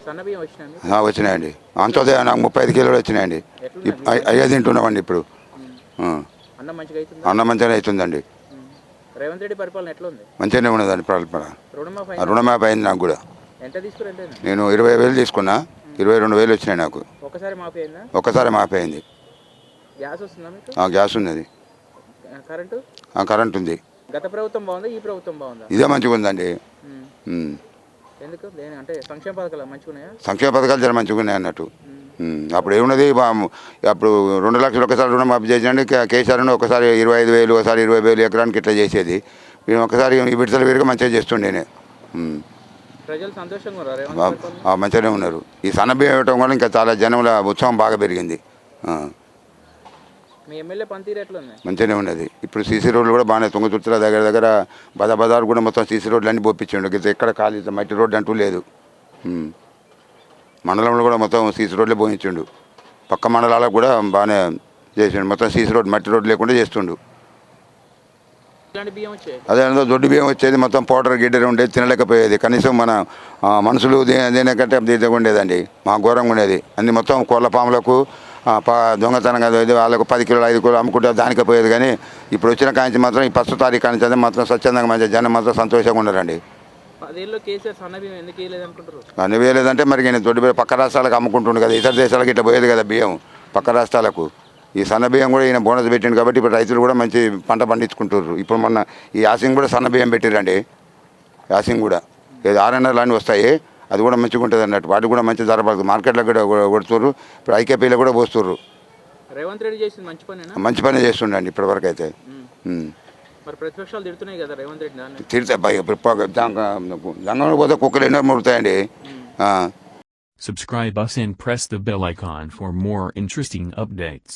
సన్న బియ్యం వచ్చినాయండి? వచ్చినాయండి. అంతోదయ నాకు 35 కిలోలు వచ్చినాయండి. అయ్యే తింటున్నామండి ఇప్పుడు. అన్నం మంచిగా అవుతుందా? అన్నం మంచిగానే అవుతుందండి. రేవంత్ రెడ్డి పరిపాలన ఎట్లా ఉంది? మంచిగానే ఉన్నదండి. రుణమాఫీ అయింది నాకు కూడా. ఎంత తీసుకురండి? నేను 20,000 తీసుకున్నా. 22,000 వచ్చినాయి నాకు. ఒకసారి మాఫీ అయిందా? ఒక్కసారి మాఫీ అయింది. గ్యాస్ వస్తుందా మీకు? గ్యాస్ ఉన్నది. కరెంటు? కరెంట్ ఉంది. గత ప్రభుత్వం బాగుందా, ఈ ప్రభుత్వం బాగుందా? ఇదే మంచిగా ఉందండి. ఎందుకు అంటే సంక్షేమ పథకాలు మంచిగా ఉన్నాయా? సంక్షేమ పథకాలు చాలా మంచిగా ఉన్నాయి అన్నట్టు. అప్పుడు ఏమున్నది, అప్పుడు 2 లక్షలు ఒకసారి రుణమాఫీ చేసినండి. కేసీఆర్ ఒకసారి 25,000, ఒకసారి 20,000 ఎకరానికి ఇట్లా చేసేది. మేము ఒకసారి విడతల వీరుగా మంచిగా చేస్తుండేనే. ప్రజలు సంతోషంగా ఉన్నారు, మంచిగానే ఉన్నారు. ఈ సన్నబియ్యం ఇవ్వటం వల్ల ఇంకా చాలా జనంలో ఉత్సాహం బాగా పెరిగింది. మీ ఎమ్మెల్యే పనితీరు ఎట్లా ఉంది? మంచిగానే ఉన్నది. ఇప్పుడు సీసీ రోడ్లు కూడా బాగానే, తుంగతుర్తిలో దగ్గర బజారు కూడా మొత్తం సీసీ రోడ్లు అన్నీ పోపించిండు. ఎక్కడ ఖాళీ మట్టి రోడ్డు అంటూ లేదు. మండలంలో కూడా మొత్తం సీసీ రోడ్లే పోయించిండు. పక్క మండలాలకు కూడా బాగానే చేసిండు. మొత్తం సీసీ రోడ్డు, మట్టి రోడ్డు లేకుండా చేస్తుండు. అదే దొడ్డు బియ్యం వచ్చేది, మొత్తం పౌడర్ గిడ్డర్ ఉండేది, తినలేకపోయేది. కనీసం మన మనుషులు దేనికంటే దీనిగా ఉండేదండి. మా ఘోరంగా ఉండేది. అన్ని మొత్తం కోళ్ళ పాములకు దొంగతనంగా వాళ్ళకు 10 కిలోలు 5 కిలోలు అమ్ముకుంటే దానికే పోయేది. కానీ ఇప్పుడు వచ్చిన కాంచి మాత్రం ఈ 1వ తారీఖు కాంచి అదే మాత్రం స్వచ్ఛందంగా మంచిగా జనం మాత్రం సంతోషంగా ఉన్నారండి. అన్ని వేయలేదంటే మరి నేను దొడ్డు బియ్యం పక్క రాష్ట్రాలకు అమ్ముకుంటుండు కదా, ఇతర దేశాలకు ఇట్లా పోయేది కదా బియ్యం పక్క రాష్ట్రాలకు. ఈ సన్న బియ్యం కూడా ఈయన బోనస్ పెట్టిండు కాబట్టి ఇప్పుడు రైతులు కూడా మంచి పంట పండించుకుంటుర్రు. ఇప్పుడు మొన్న ఈ యాసింగ్ కూడా సన్న బియ్యం పెట్టిరండి. యాసింగ్ కూడా ఏదో 6 అన్నీ వస్తాయి. అది కూడా మంచిగా ఉంటుంది అన్నట్టు. వాటికి కూడా మంచి ధర పడుతుంది. మార్కెట్లో కూడా కొడుతుర్రు. ఇప్పుడు ఐకేపీలో కూడా పోస్తుర్రు. రేవంత్ రెడ్డి చేసింది మంచి పని చేస్తుండండి ఇప్పటి వరకు అయితే. మరి ప్రతిపక్షాలు తిడుతున్నాయి కదా రేవంత్ రెడ్డి. తిడతాయి. జంగంలో పోతే కుక్కలు ఎన్నో మురుగుతాయండి. Subscribe us and press the bell icon for more interesting updates.